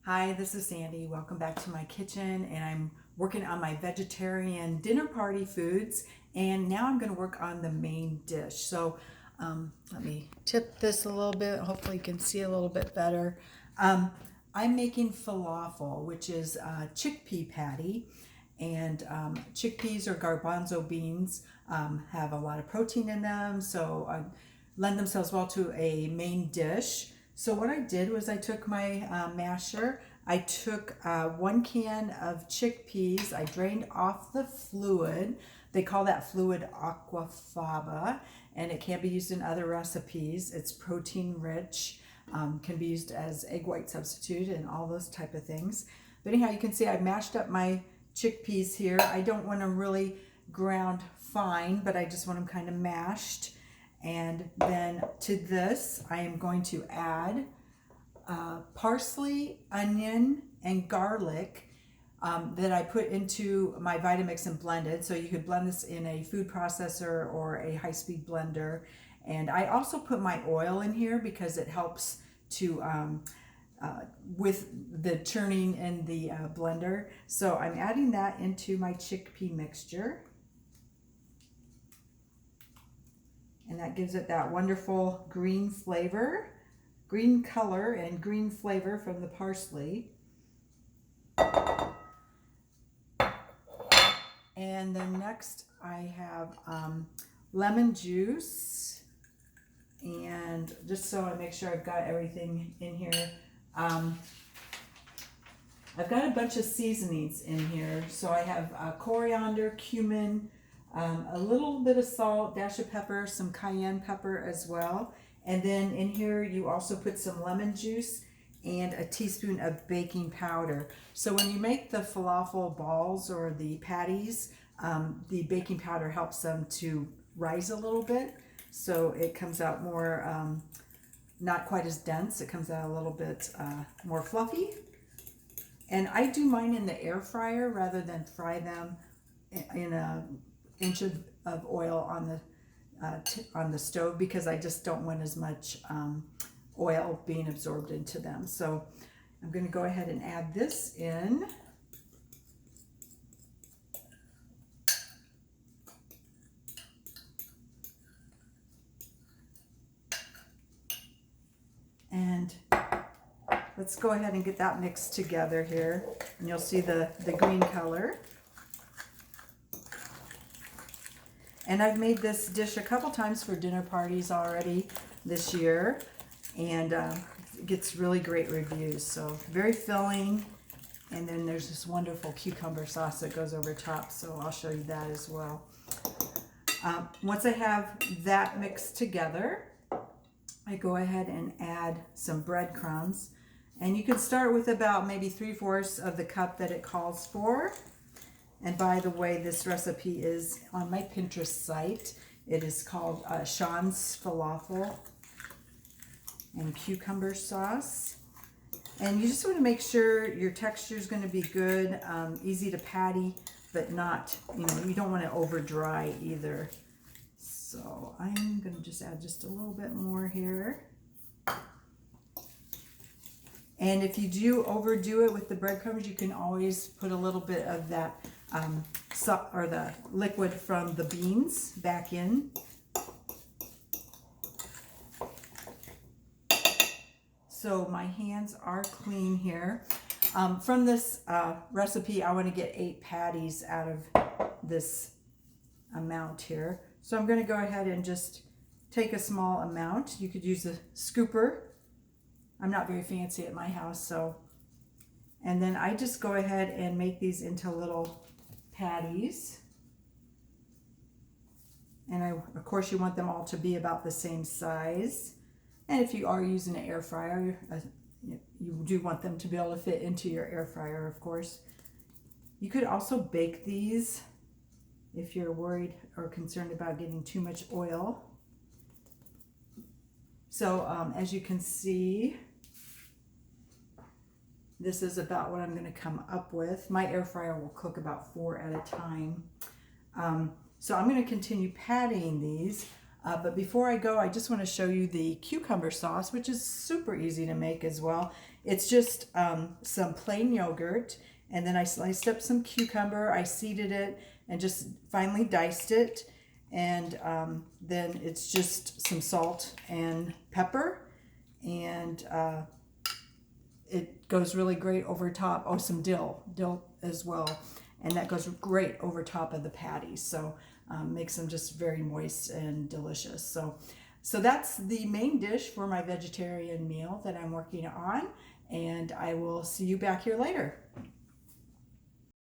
Hi, this is Sandy. Welcome back to my kitchen, and I'm working on my vegetarian dinner party foods, and now I'm going to work on the main dish. So let me tip this a little bit. Hopefully you can see a little bit better. I'm making falafel, which is a chickpea patty, and chickpeas or garbanzo beans have a lot of protein in them, so lend themselves well to a main dish. So what I did was I took my masher, I took 1 can of chickpeas, I drained off the fluid. They call that fluid aquafaba, and it can be used in other recipes. It's protein rich, can be used as egg white substitute and all those type of things. But anyhow, you can see I mashed up my chickpeas here. I don't want them really ground fine, but I just want them kind of mashed. And then to this, I am going to add parsley, onion, and garlic that I put into my Vitamix and blended. So you could blend this in a food processor or a high-speed blender. And I also put my oil in here because it helps to with the churning in the blender. So I'm adding that into my chickpea mixture. And that gives it that wonderful green flavor, green color and green flavor from the parsley. And then next I have lemon juice, and just so I make sure I've got everything in here, I've got a bunch of seasonings in here. So I have coriander, cumin, a little bit of salt, dash of pepper, some cayenne pepper as well. And then in here you also put some lemon juice and a teaspoon of baking powder. So when you make the falafel balls or the patties, the baking powder helps them to rise a little bit. So it comes out more, not quite as dense. It comes out a little bit more fluffy. And I do mine in the air fryer rather than fry them in a inch of oil on the stove, because I just don't want as much oil being absorbed into them. So I'm going to go ahead and add this in. And let's go ahead and get that mixed together here. And you'll see the green color. And I've made this dish a couple times for dinner parties already this year, and it gets really great reviews. So very filling, and then there's this wonderful cucumber sauce that goes over top, so I'll show you that as well. Once I have that mixed together, I go ahead and add some breadcrumbs, and you can start with about maybe 3/4 of the cup that it calls for. And by the way, this recipe is on my Pinterest site. It is called Sean's Falafel and Cucumber Sauce. And you just want to make sure your texture is going to be good, easy to patty, but not, you don't want to over dry either. So I'm going to just add just a little bit more here. And if you do overdo it with the breadcrumbs, you can always put a little bit of that or the liquid from the beans back in. So my hands are clean here. From this recipe, I want to get 8 patties out of this amount here. So I'm going to go ahead and just take a small amount. You could use a scooper. I'm not very fancy at my house, so. And then I just go ahead and make these into little patties. And of course you want them all to be about the same size. And if you are using an air fryer, you do want them to be able to fit into your air fryer, of course. You could also bake these if you're worried or concerned about getting too much oil. So as you can see, this is about what I'm going to come up with. My air fryer will cook about 4 at a time. So I'm going to continue pattying these. But before I go, I just want to show you the cucumber sauce, which is super easy to make as well. It's just some plain yogurt, and then I sliced up some cucumber, I seeded it, and just finely diced it. And then it's just some salt and pepper, and it goes really great over top. Oh, some dill as well, and that goes great over top of the patties. So makes them just very moist and delicious. So that's the main dish for my vegetarian meal that I'm working on, and I will see you back here later.